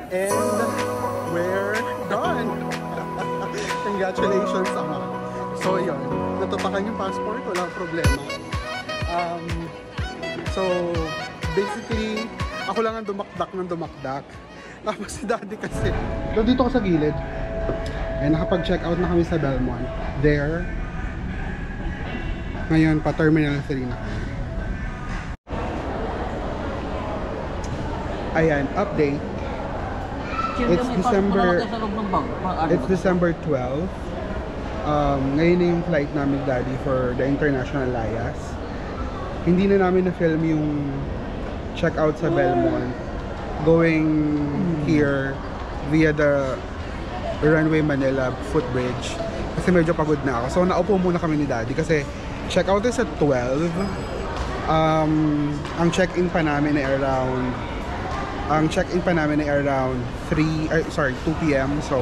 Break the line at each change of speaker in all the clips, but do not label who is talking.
And we're done! Congratulations, Ama. So yun, natatakan yung passport, walang problema. So basically, ako lang ang dumakdak ng dumakdak. Tapos si Daddy kasi, dito ako sa gilid. Eh, nakapag-check out na kami sa Belmont. There. Ngayon, pa Terminal 3 na kami. Ayan, update. It's December 12. Ngayon na yung flight namin, Daddy, for the International Layas. Hindi na namin na-film yung check-out sa Belmont. Going here via the Runway Manila footbridge. Kasi medyo pagod na ako. So, naupo muna kami ni Daddy kasi check-out is at 12. Ang check-in pa namin ay around 2 p.m. So,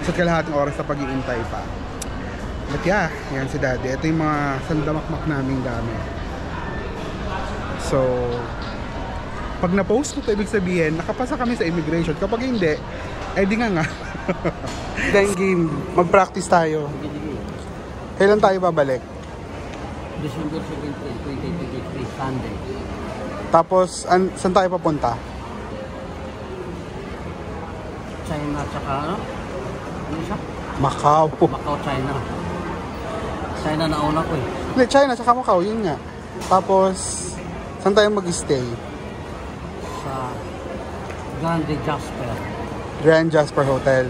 sa kalahating oras na pag-iintay pa. But yeah, yan si Daddy. Ito yung mga sandamakmak naming dami. So, pag na-post ko ito, ibig sabihin, nakapasa kami sa immigration. Kapag hindi, eh di nga. Then game, mag-practice tayo. Kailan tayo babalik?
December 17, 2023, Sunday.
Tapos, saan tayo papunta?
China, tsaka ano? Ano siya?
Macau.
Macau, China. China na una ko eh.
Hindi, China, tsaka Macau, yun nga. Tapos, saan tayo mag-stay?
Sa
Grand Jasper Hotel.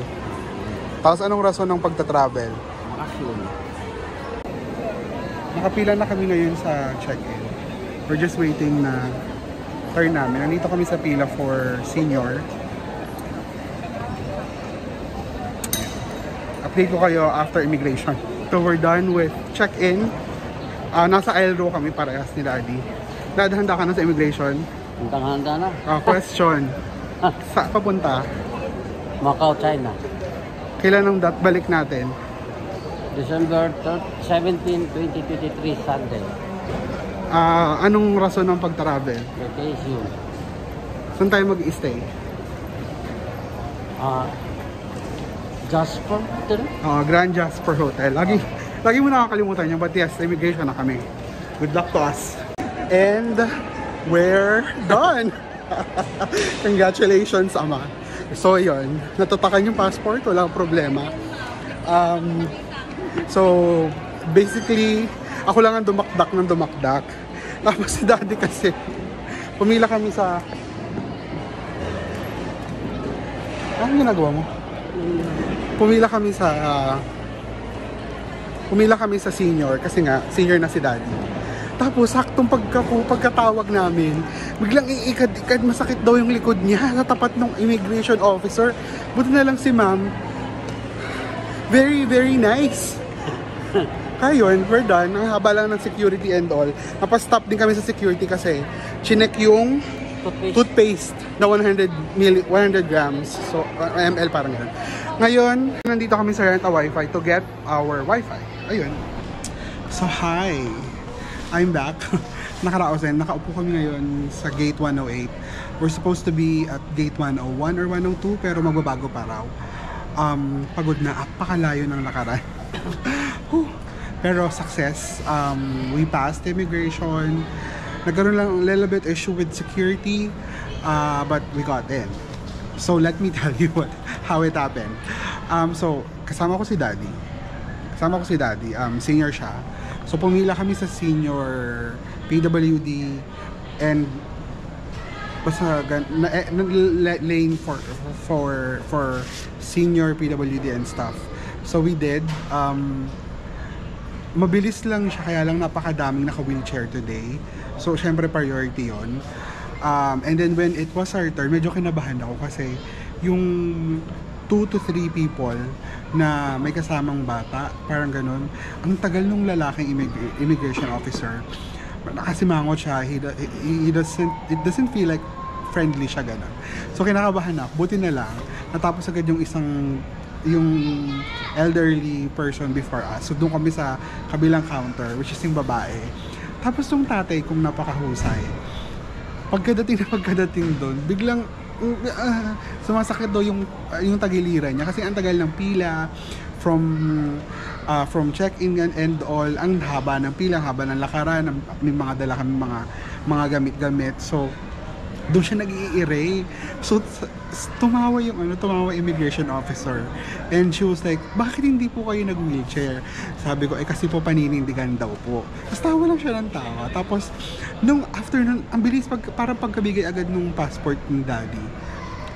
Tapos, anong rason ng pagta-travel?
Makasyon.
Nakapila na kami ngayon sa check-in. We're just waiting na turn namin. Nandito kami sa pila for senior. Update ko kayo after immigration. So we're done with check-in. Nasa aisle row kami parehas ni Daddy. Dadahanda ka na sa immigration?
Handa na.
Question. Sa papunta?
Macau, China.
Kailan ang balik natin?
December 17, 2023, Sunday.
Anong rason ng pag-travel?
Vacation.
Saan tayo mag-stay?
Jasper Hotel?
Grand Jasper Hotel. Lagi mo nakakalimutan yun, but yes, immigration na kami. Good luck to us. And we're done! Congratulations, Ama. So yun, natatakan yung passport, walang problema. So basically, ako lang ang dumakdak ng dumakdak. Tapos si Daddy kasi, pumila kami sa... Anong ginagawa mo? Pumila kami sa senior kasi nga senior na si Daddy. Tapos saktong pagkatawag namin, biglang iikad-ikad, masakit daw yung likod niya sa tapat ng immigration officer. Buti na lang si Ma'am. Very, very nice. Kaya yun, we're done. Ang haba lang ng security and all. Napastop din kami sa security kasi chinek yung toothpaste na 100 grams. So, ml parang yun. Ngayon, nandito kami sa Rent a Wi-Fi to get our Wi-Fi. Ayun. So, hi! I'm back. Nakaraos din. Nakaupo kami ngayon sa gate 108. We're supposed to be at gate 101 or 102 pero magbabago pa raw. Pagod na. Apakalayo ng lakaran. Pero success. We passed immigration. Nagkaroon lang a little bit issue with security. But we got in. So let me tell you how it happened. So kasama ko si Daddy. Senior siya. So pumila kami sa senior PWD and basta lane for senior PWD and stuff. So we did. Mabilis lang siya, kaya lang napakadaming naka-wheelchair today. So syempre priority yon. And then when it was our turn, medyo kinabahan ako kasi yung 2 to 3 people na may kasamang bata, parang ganun. Ang tagal nung lalaking immigration officer. Nakasimangot siya. It doesn't feel like friendly siya, ganun. So kinakabahan ako. Buti na lang, natapos agad yung elderly person before us. So doon kami sa kabilang counter, which is yung babae. Tapos yung tatay kong napakahusay. Pagkadating doon, biglang sumasakit daw yung tagiliran niya kasi ang tagal ng pila from check-in and all, ang haba ng pila, ang haba ng lakaran, may mga dala kami mga gamit-gamit. So doon siya nag-i-array. So tumawa immigration officer, and she was like, bakit hindi po kayo nag-wheelchair? Sabi ko, kasi po paninindigan daw po. Tapos tawa lang siya ng tawa. Tapos nung afternoon, ang bilis parang pagkabigay agad nung passport ng daddy,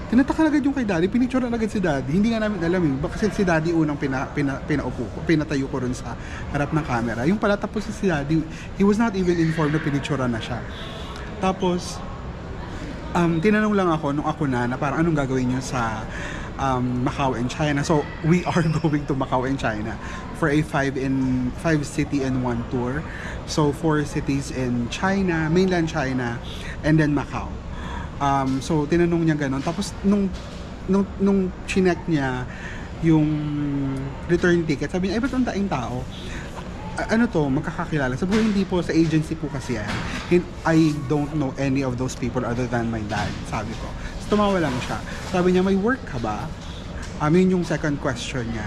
tinataka agad yung kay daddy, pinicturean agad si daddy. Hindi nga namin alam kasi si daddy unang pinaupo ko, pinatayo ko rin sa harap ng camera. Yung pala, tapos si daddy, he was not even informed na pinicturean na siya. Tapos tinanong lang ako nung ako na parang anong gagawin niyo sa Macau and China. So we are going to Macau and China for a 5 city and 1 tour. So 4 cities in China, mainland China, and then Macau. So tinanong niya ganon. Tapos nung chinek niya yung return ticket, sabi niya, ay ba't ang daing tao? Ano to, magkakakilala. Sabi ko, hindi po, sa agency po kasi yan. I don't know any of those people other than my dad, sabi ko. So tumawa lang siya. Sabi niya, may work ka ba? Yun yung second question niya.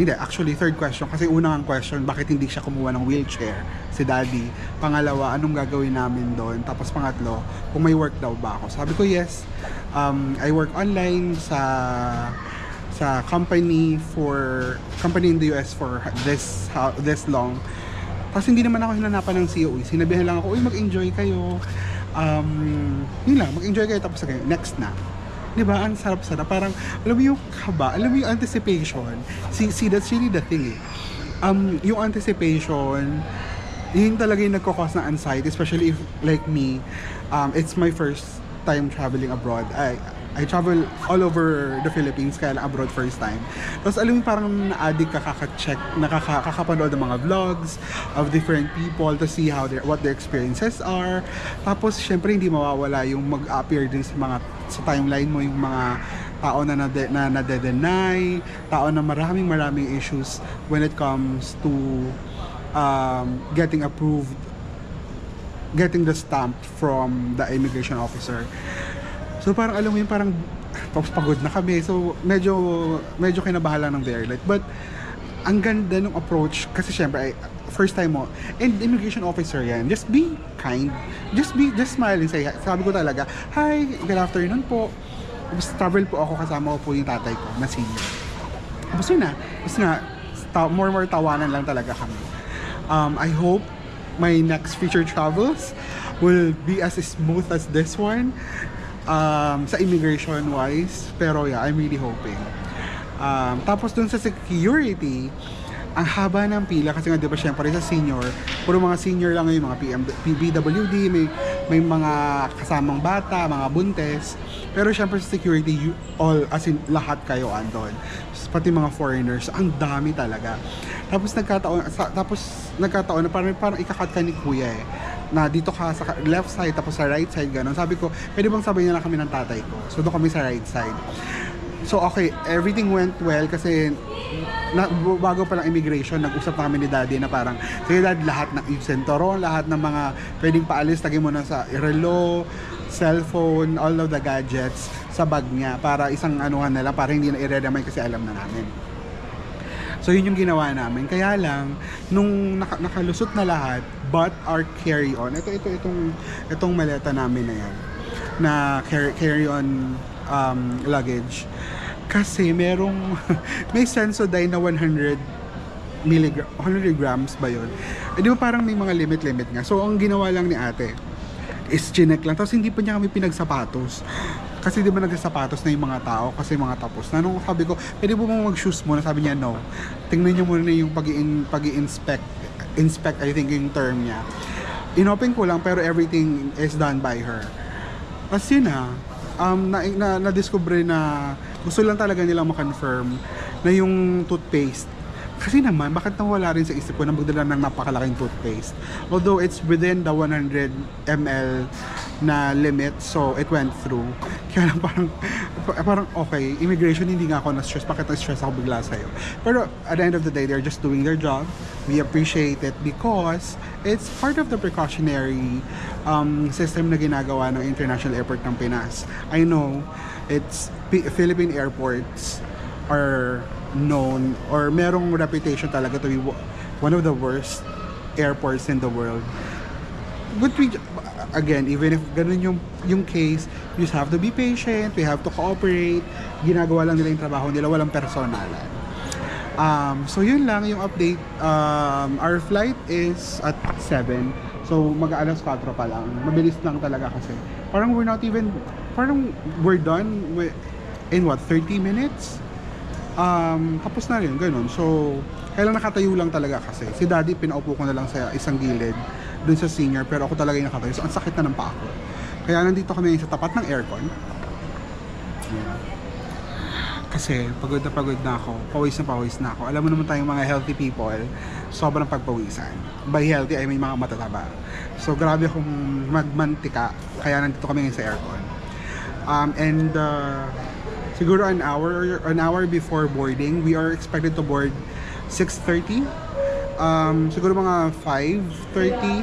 Hindi, actually third question, kasi unang question, bakit hindi siya kumuha ng wheelchair, si daddy. Pangalawa, anong gagawin namin doon? Tapos pangatlo, kung may work daw ba ako? Sabi ko, yes. I work online sa company in the US for this long. Tapos hindi naman ako hinanapan ng COE. Sinabihan lang ako, uy, mag-enjoy kayo. Yun lang, mag-enjoy kayo, tapos next na. Diba? Ang sarap-sarap. Parang, alam mo yung kaba, alam mo yung anticipation. See, that's really the thing eh. Yung anticipation, yun talaga yung nagkakos ng anxiety, especially if, like me, it's my first time traveling abroad. I travel all over the Philippines, kaya lang abroad first time. Tapos alam mo parang na-addict ka kaka-check, kakapanood ng mga vlogs of different people to see what their experiences are. Tapos syempre hindi mawawala yung mag-appear din sa timeline mo yung mga tao na nade-deny, tao na maraming issues when it comes to getting approved, getting the stamp from the immigration officer. So parang alam mo yun, parang tapos pagod na kami. So medyo kinabahala ng the airlight. But ang ganda ng approach kasi syempre first time mo, and immigration officer yan, just be kind, just smile and say, sabi ko talaga, hi, good afternoon po. Tapos travel po ako, kasama ko po yung tatay ko na senior. Tapos yun na, tapos nga more tawanan lang talaga kami. I hope my next future travels will be as smooth as this one. Sa immigration wise, pero yeah, I'm really hoping. Tapos dun sa security, ang haba ng pila kasi nga diba syempre sa senior, puro mga senior lang yung mga PBWD, may mga kasamang bata, mga buntes, pero syempre sa security, all, as in lahat kayo andon, pati mga foreigners, ang dami talaga. Tapos nagkataon na parang ikakat ka ni kuya eh, na dito ka sa left side tapos sa right side gano'n. Sabi ko, pwede bang sabay na lang kami ng tatay ko? So doon kami sa right side. So okay, everything went well kasi bago pa lang immigration, nag-usap na kami ni daddy na parang, sige dad, lahat ng Centauron, lahat ng mga pwedeng paalis, tagin mo na sa relo, cellphone, all of the gadgets sa bag niya para isang anuhan na lang, para hindi na i-redamay kasi alam na namin. So yun yung ginawa namin. Kaya lang nung nakalusot na lahat, but our carry-on, itong maleta namin na yan, na carry-on luggage, kasi merong may Sensodyne na 100 grams ba yun? Di ba parang may mga limit nga. So ang ginawa lang ni ate is chinek lang, tapos hindi pa niya kami pinagsapatos. Kasi di ba nagsasapatos na yung mga tao kasi mga tapos na. Nung sabi ko, pwede po mo mag-shoes muna? Sabi niya, no. Tingnan niyo muna yung pag-i-inspect. Inspect, I think yung term niya. Inopen ko lang pero everything is done by her. Kasi na-discover na gusto lang talaga nilang ma-confirm na yung toothpaste Kasi naman, bakit nawala rin sa isip ko na magdala ng napakalaking toothpaste? Although it's within the 100 ml na limit, so it went through. Kaya lang parang okay, immigration hindi nga ako na-stress. Bakit na-stress ako bigla sa'yo? Pero at the end of the day, they're just doing their job. We appreciate it because it's part of the precautionary system na ginagawa ng International Airport ng Pinas. I know, it's Philippine airports are known or merong reputation talaga to be one of the worst airports in the world. But we, again, even if ganun yung case, you just have to be patient, we have to cooperate, ginagawa lang nila yung trabaho nila, walang personalan. So yun lang yung update. Our flight is at 7, so mag-alas 4 pa lang, mabilis lang talaga kasi parang we're we're done in what, 30 minutes? Tapos na rin, ganun. So, kailan nakatayo lang talaga kasi. Si daddy, pinaupo ko na lang sa isang gilid dun sa senior, pero ako talaga yung nakatayo. So, ang sakit na ng paa ko. Kaya nandito kami sa tapat ng aircon. Kasi, pagod na ako. Pawis na ako. Alam mo naman tayong mga healthy people, sobrang pagpawisan. By healthy, I mean mga matataba. So, grabe akong magmantika. Kaya nandito kami ngayon sa aircon. Siguro an hour before boarding, we are expected to board 6:30. Siguro mga 5:30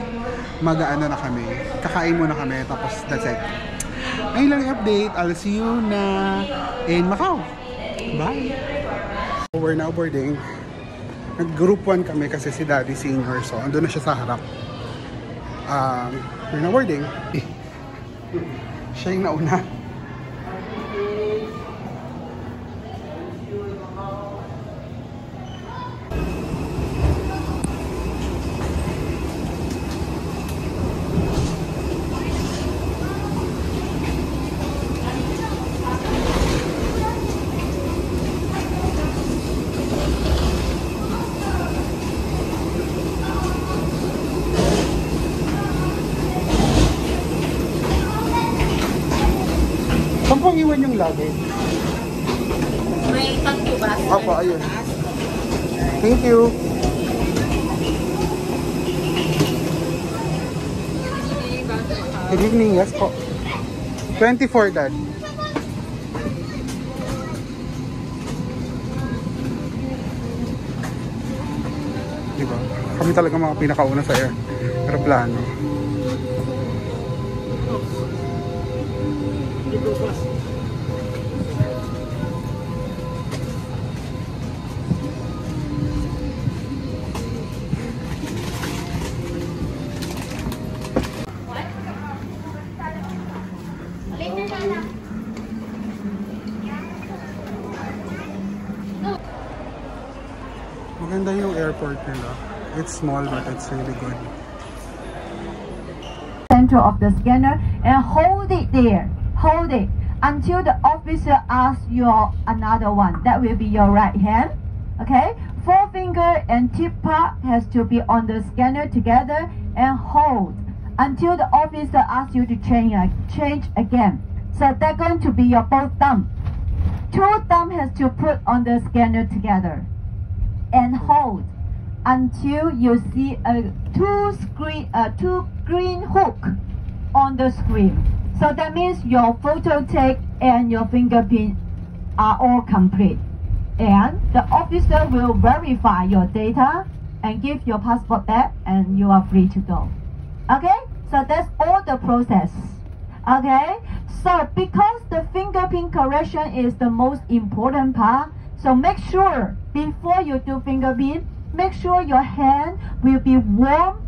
mag-aano na kami. Kakain muna kami, tapos that's it. Ayun lang yung update. I'll see you na in Macau. Bye! We're now boarding. Nag-group 1 kami kasi si Daddy senior, so andun na siya sa harap. We're now boarding. Siya yung nauna. Saan pong iwan yung luggage?
May tanto ba?
Opo, ayun. Thank you. Good evening, yes po. 24, Dad. Diba? Kami talaga mga pinakauna sa aeroplano. Maganda yung airport nila. It's small but it's really good.
Center of the scanner and hold it there. Hold it until the officer asks you another one. That will be your right hand. Okay? Forefinger and tip part has to be on the scanner together and hold until the officer asks you to change again. So that's going to be your both thumb. Two thumb has to put on the scanner together and hold until you see two green hook on the screen. So that means your photo take and your fingerprint are all complete. And the officer will verify your data and give your passport back and you are free to go. Okay? So that's all the process. Okay? So because the fingerprint correction is the most important part, so make sure before you do fingerprint, make sure your hand will be warm